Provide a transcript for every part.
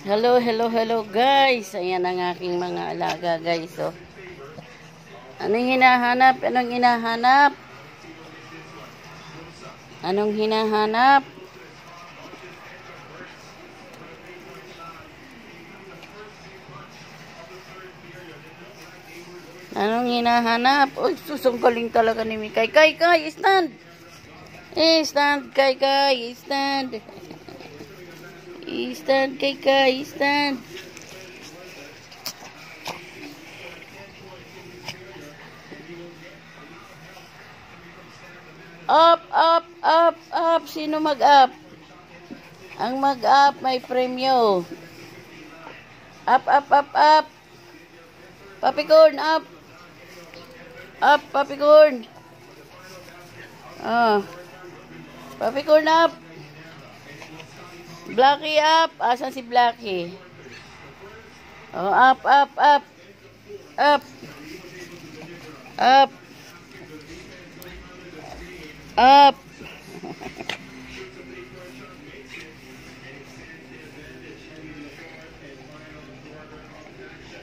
Hello, hello, hello guys. Ayan ang aking mga alaga guys. Oh. Anong hinahanap? Anong hinahanap? Anong hinahanap? Anong hinahanap? Uy, susong galing talaga ni Mikay. Kay, stand! Stand, Kay, stand! Stand, Kay, stand! Up, up, up, up! Sino mag-up? Ang mag-up may premyo. Up, up, up, up! Papicorn, up! Up, Papicorn! Oh. Papicorn, up! Blackie, up! Asan si Blackie? Oh, up, up, up! Up! Up! Up!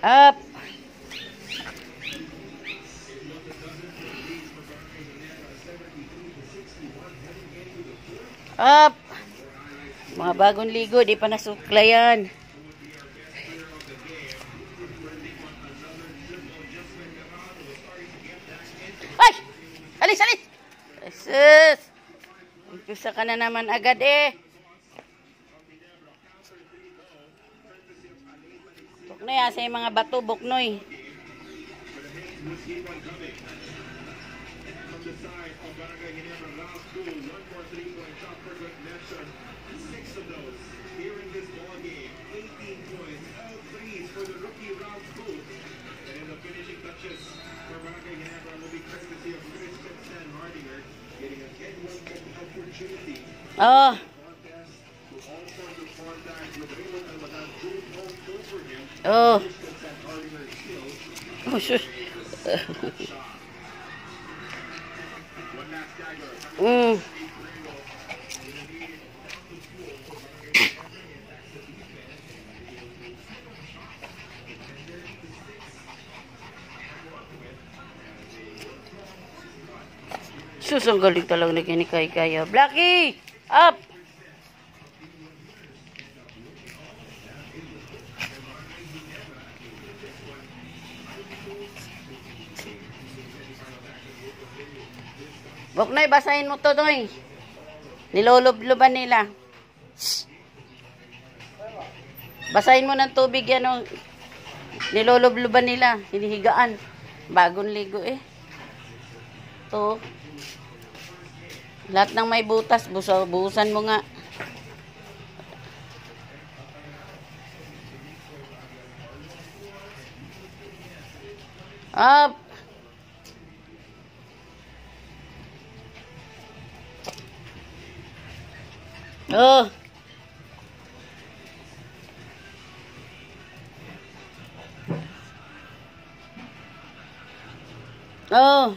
Up! Up! Mga bagong ligo, di pa nasuklayan. Ay! Alis, alis! Jesus! Umpisa ka na naman agad eh. Buknoy, asa yung mga bato, buknoy. Oh. Oh. Oh, shush. Sus, ang galing talaga na kinikay-kaya. Blackie! Up! Buknoy, basahin mo to, Noy. Nilolobloban nila. Shh. Basahin mo ng tubig yan, oh. Nilolobloban nila. Hinihigaan. Bagong ligo, eh. To. Lahat ng may butas, buhusan mo nga. Up! Oh! Oh!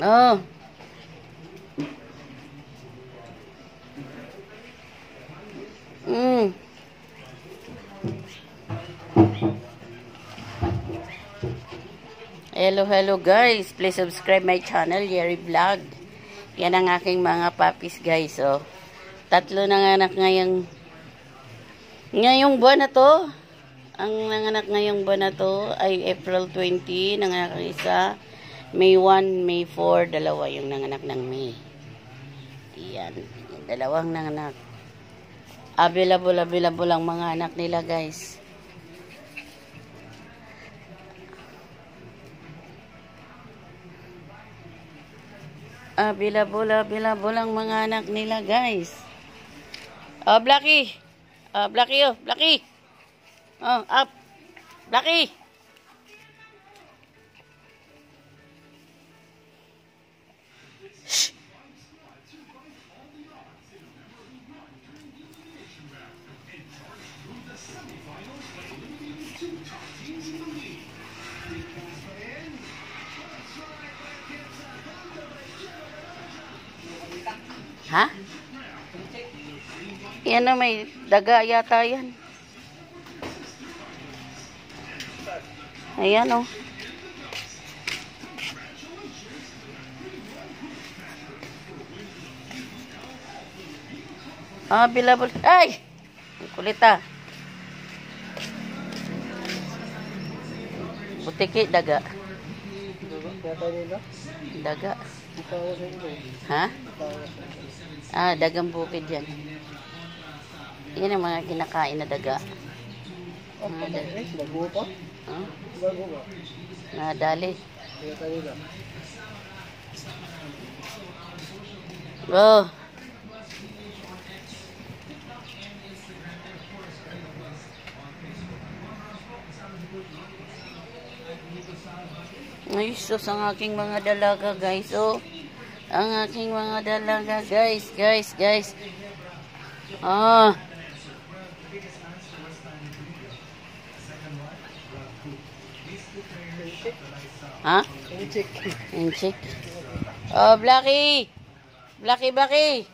Oh. Hello, hello guys. Please subscribe my channel, Yeri Vlog. Yan ang aking mga puppies guys. Oh. 3 nanganak ngayong buwan na to. Ang nanganak ngayong buwan na to ay April 20. Nanganak ang isa. May 1, May 4. Dalawa yung nanganak ng May. Yan. Yung dalawang nanganak. Available ang mga anak nila guys. Available ang mga anak nila guys. Oh, Blackie. Oh, Blackie, oh. Blackie. Oh, up. Blackie. Ha? Yan na, may daga yata yan. Ayan o. Bilabol. Ay! Ang kulit ah. Butiki, daga. Daga. Ha? Dagang bukid yan. Yan ang mga kinakain na daga. Nadali. Oh. Ay, sus, ang aking mga dalaga, guys. Oh, ang aking mga dalaga, guys. Ha? Inchik. Oh, Blackie. Blackie.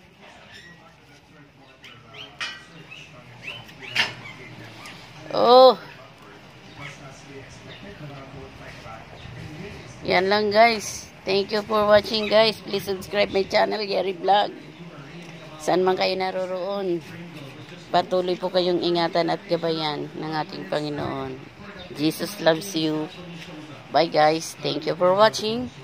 Oh. Yan lang, guys. Thank you for watching, guys. Please subscribe my channel, Gary Vlog. Saan man kayo naroroon, patuloy po kayong ingatan at gabayan ng ating Panginoon. Jesus loves you. Bye, guys. Thank you for watching.